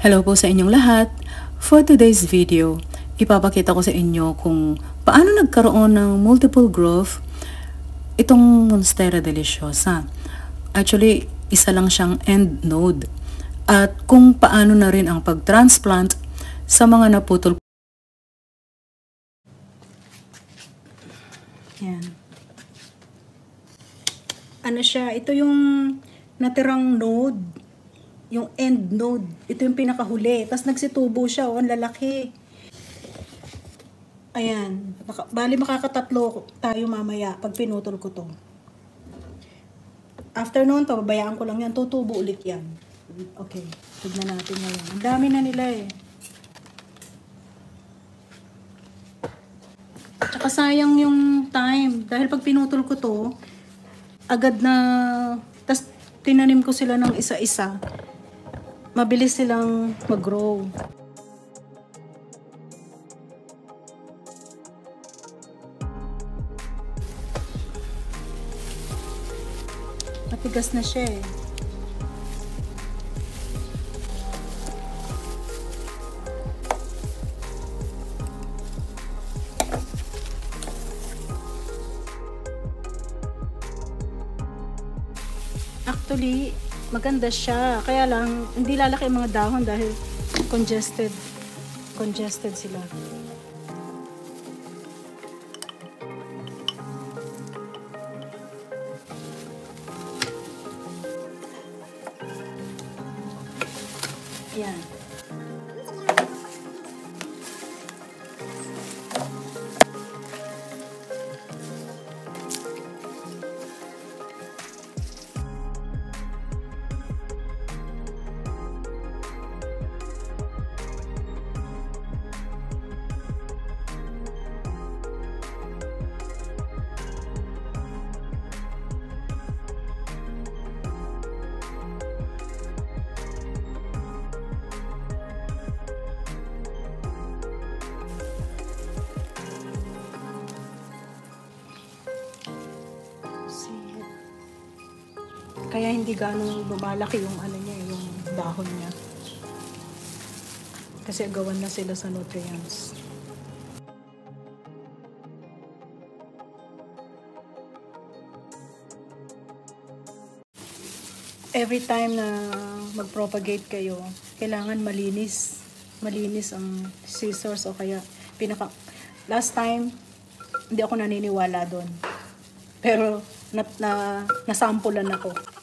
Hello po sa inyong lahat. For today's video, ipapakita ko sa inyo kung paano nagkaroon ng multiple growth itong Monstera deliciosa. Actually, isa lang siyang end node. At kung paano na rin ang pag-transplant sa mga naputol. Yan. Ano siya? Ito yung natirang node. Yung end node. Ito yung pinakahuli. Tapos nagsitubo siya. Oh, ang lalaki. Ayan. Bali makakatatlo tayo mamaya pag pinutol ko to. After noon, pababayaan ko lang yan. Tutubo ulit yan. Okay. Tignan natin ngayon. Ang dami na nila eh. Tsaka sayang yung time. Dahil pag pinutol ko to, agad na, tas tinanim ko sila ng isa-isa. Mabilis silang mag-grow. Matigas na siya eh. Actually, maganda siya. Kaya lang, hindi lalaki ang mga dahon dahil congested. Congested sila. Yan. Kaya hindi ganong lumalaki yung ano niya, yung dahon niya. Kasi agawan na sila sa nutrients. Every time na mag-propagate kayo, kailangan malinis. Malinis ang scissors o kaya last time, hindi ako naniniwala doon. Pero nasampulan ako.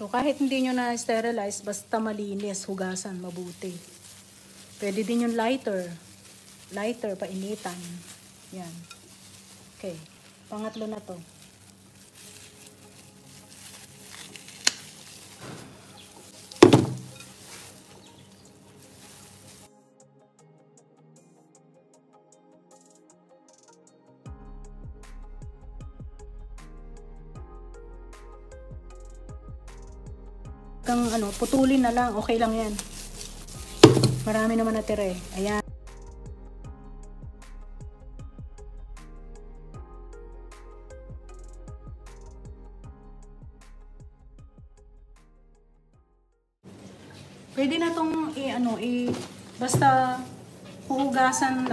So, kahit hindi nyo na-sterilize, basta malinis, hugasan, mabuti. Pwede din yung lighter. Lighter, painitan. Yan. Okay. Pangatlo na to. Putulin na lang, okay lang yan. Marami naman natira eh. Ayan. Pwede na tong basta hugasan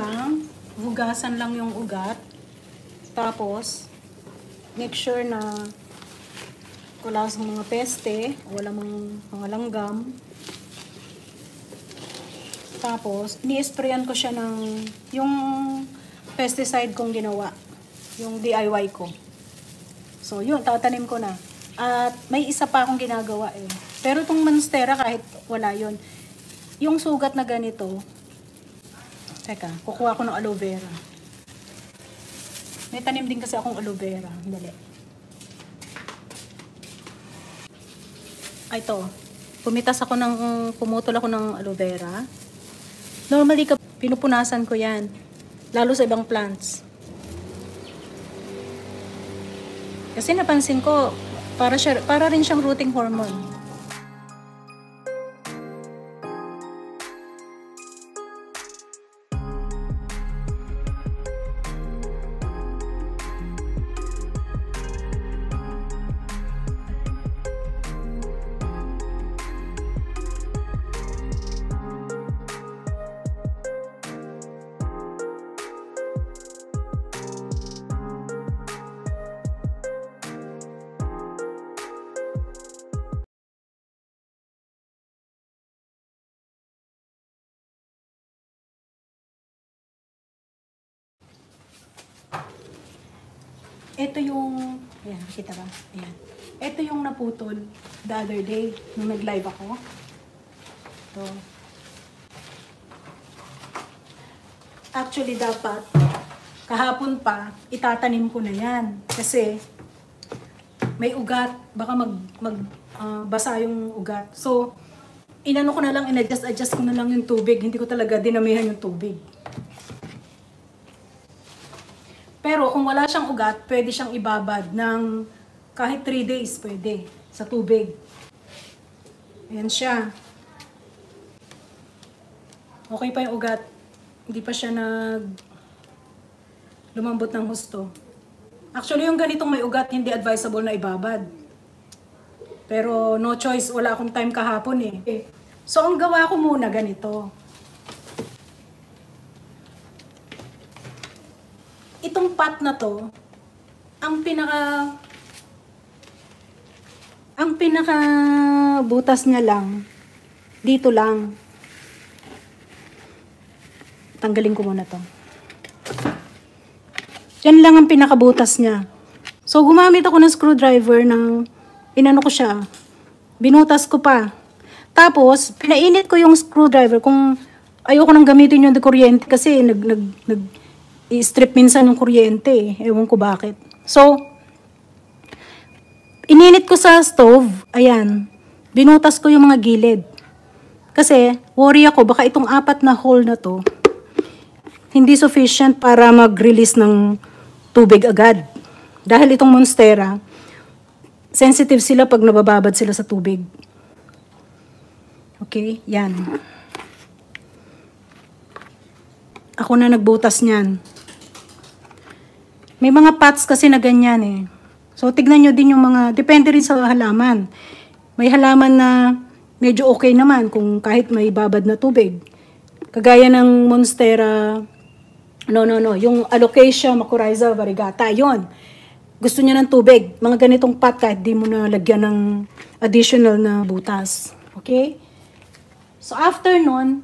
lang yung ugat. Tapos make sure na wala sa mga peste, wala mga langgam. Tapos, ni-sprayan ko siya ng yung pesticide kong ginawa. Yung DIY ko. So, yun, tatanim ko na. At may isa pa akong ginagawa eh. Pero itong Monstera, kahit wala yun. Yung sugat na ganito, teka, kukuha ko ng aloe vera. May tanim din kasi akong aloe vera. Dali. Ay, ito. Pumutol ako ng aloe vera. Normally, pinupunasan ko yan. Lalo sa ibang plants. Kasi napansin ko, para rin siyang rooting hormone. Ito yung, ayan, nakita ba? Ayan. Ito yung naputol the other day, nung nag-live ako. Ito. Actually, dapat, kahapon pa, itatanim ko na yan. Kasi, may ugat. Baka basa yung ugat. So, inano ko na lang, in-adjust ko na lang yung tubig. Hindi ko talaga dinamihan yung tubig. Pero kung wala siyang ugat, pwede siyang ibabad ng kahit 3 days pwede sa tubig. Ayan siya. Okay pa yung ugat. Hindi pa siya lumambot ng husto. Actually, yung ganitong may ugat, hindi advisable na ibabad. Pero no choice, wala akong time kahapon eh. So, ang gawa ko muna ganito. Itong pot na to, ang pinaka butas niya lang, dito lang. Tanggalin ko muna to. Yan lang ang pinakabutas niya. So, gumamit ako ng screwdriver ng, inano ko siya, binutas ko pa. Tapos, pinainit ko yung screwdriver kung ayoko nang gamitin yung kuryente kasi i-strip minsan ng kuryente eh. Ewan ko bakit. So, ininit ko sa stove, ayan, binutas ko yung mga gilid. Kasi, worry ako, baka itong 4 na hole na to, hindi sufficient para mag-release ng tubig agad. Dahil itong Monstera, sensitive sila pag nabababad sila sa tubig. Okay, yan. Ako na nagbutas niyan. May mga pots kasi na ganyan eh. So, tignan nyo din yung mga, depende rin sa halaman. May halaman na medyo okay naman kung kahit may babad na tubig. Kagaya ng Monstera, yung Alocasia macrorrhiza variegata, yon. Gusto niya ng tubig. Mga ganitong pot kahit di mo na lagyan ng additional na butas. Okay? So, after nun,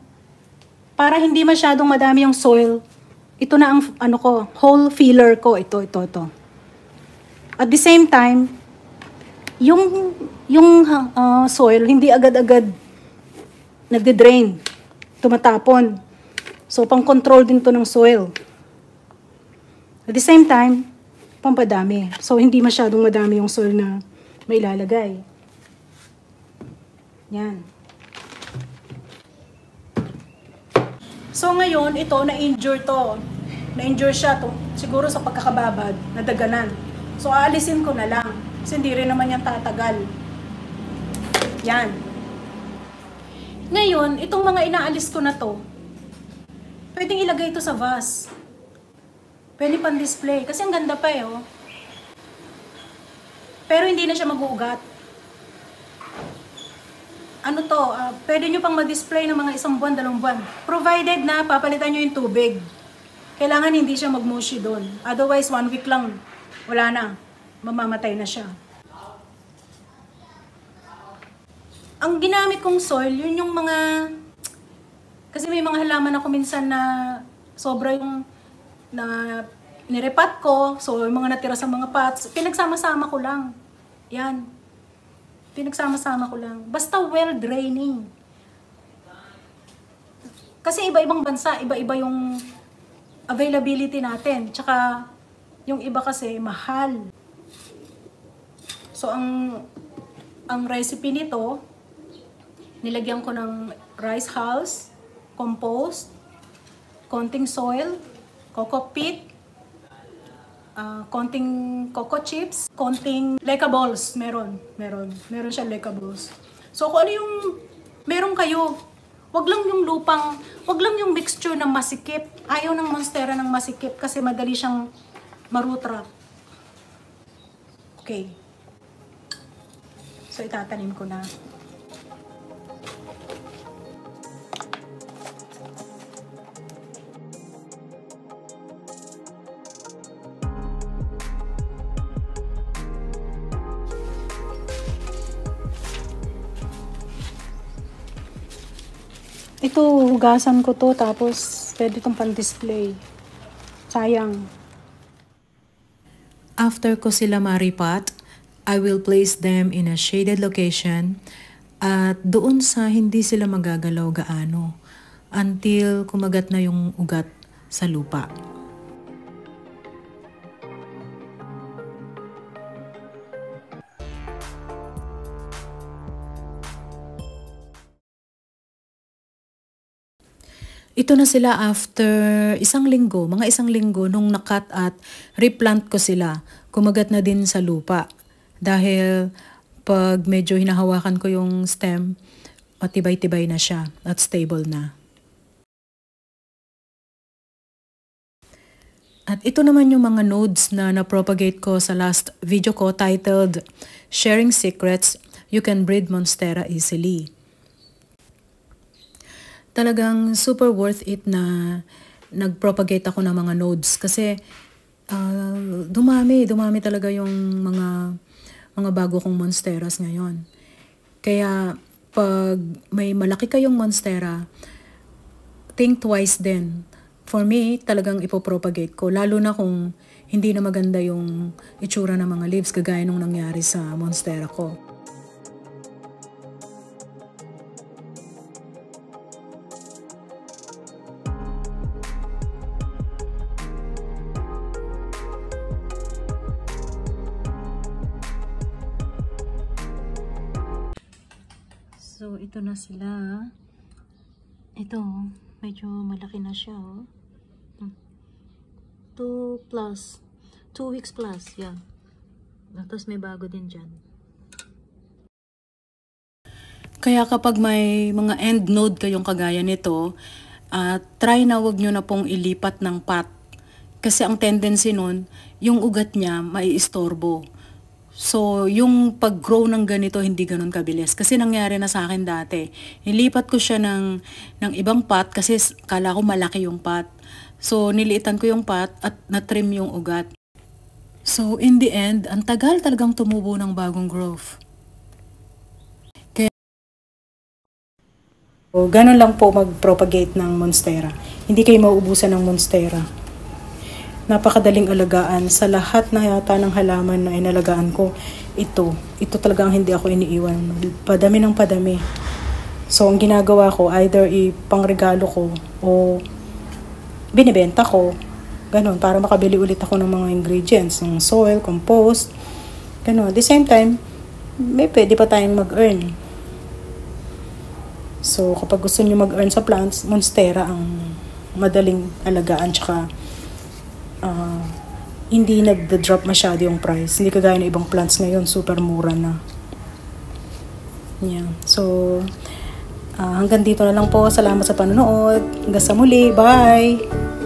para hindi masyadong madami yung soil, ito na ang hole filler ko. Ito. At the same time, yung soil, hindi agad-agad nagde-drain. Tumatapon. So, pang-control din to ng soil. At the same time, pampadami. So, hindi masyadong madami yung soil na may ilalagay. Yan. So, ngayon, ito, na-injure to. Na-injure siya to, siguro sa pagkakababad, nadaganan. So, aalisin ko na lang. Kasi hindi rin naman yan tatagal. Yan. Ngayon, itong mga inaalis ko na to, pwedeng ilagay ito sa vase. Pwede pang display. Kasi ang ganda pa eh, oh. Pero hindi na siya mag-uugat. Ano to, pwede nyo pang ma-display ng mga 1 buwan, 2 buwan. Provided na papalitan nyo yung tubig. Kailangan hindi siya mag-mushy doon. Otherwise, 1 week lang, wala na. Mamamatay na siya. Ang ginamit kong soil, yun yung mga... Kasi may mga halaman ako minsan na sobra yung na nirepat ko. So, yung mga natira sa mga pots, pinagsama-sama ko lang. Yan. Pinagsama-sama ko lang. Basta well-draining. Kasi iba-ibang bansa, iba-iba yung availability natin. Tsaka, yung iba kasi, mahal. So, ang recipe nito, nilagyan ko ng rice hulls, compost, konting soil, coco peat, konting coco chips, konting leca balls, meron siya leca balls. So kung ano yung meron kayo, wag lang yung mixture ng masikip. Ayaw ng Monstera ng masikip kasi madali siyang marutrap. Okay. So itatanim ko na. Ito, hugasan ko to, tapos pwede itong pan-display. Sayang. After ko sila ma-repot, I will place them in a shaded location at doon sa hindi sila magagalaw gaano until kumagat na yung ugat sa lupa. Ito na sila after mga isang linggo nung nakat at replant ko sila. Kumagat na din sa lupa. Dahil pag medyo hinahawakan ko yung stem, matibay-tibay na siya at stable na. At ito naman yung mga nodes na na-propagate ko sa last video ko titled Sharing Secrets, You Can Breed Monstera Easily. Talagang super worth it na nag-propagate ako ng mga nodes kasi dumami talaga yung mga bago kong monsteras ngayon. Kaya pag may malaki kayong monstera, think twice din. For me, talagang ipopropagate ko, lalo na kung hindi na maganda yung itsura ng mga leaves kagaya nung nangyari sa monstera ko. So, ito na sila. Ito, medyo malaki na siya. 2 weeks plus, yeah. Tapos may bago din dyan. Kaya kapag may mga end node kayong kagaya nito, try na wag nyo na pong ilipat ng pot. Kasi ang tendency nun, yung ugat niya maiistorbo. So, yung pag-grow ng ganito, hindi ganun kabilis. Kasi nangyari na sa akin dati. Nilipat ko siya ng ibang pot kasi kala ko malaki yung pot. So, niliitan ko yung pot at na-trim yung ugat. So, in the end, ang tagal talagang tumubo ng bagong growth. Kaya, ganun lang po mag-propagate ng monstera. Hindi kayo mauubusan ng monstera. Napakadaling alagaan. Sa lahat na yata ng halaman na inalagaan ko, ito talagang hindi ako iniiwan. Padami ng padami. So, ang ginagawa ko, either ipangregalo ko o binibenta ko. Ganon, para makabili ulit ako ng mga ingredients, ng soil, compost. Ganon. At the same time, may pwede pa tayong mag-earn. So, kapag gusto nyo mag-earn sa plants, monstera ang madaling alagaan, tsaka hindi nag-drop masyado yung price. Hindi kagaya ng ibang plants ngayon, super mura na. Yeah. So, hanggang dito na lang po. Salamat sa panonood. Hanggang sa muli. Bye!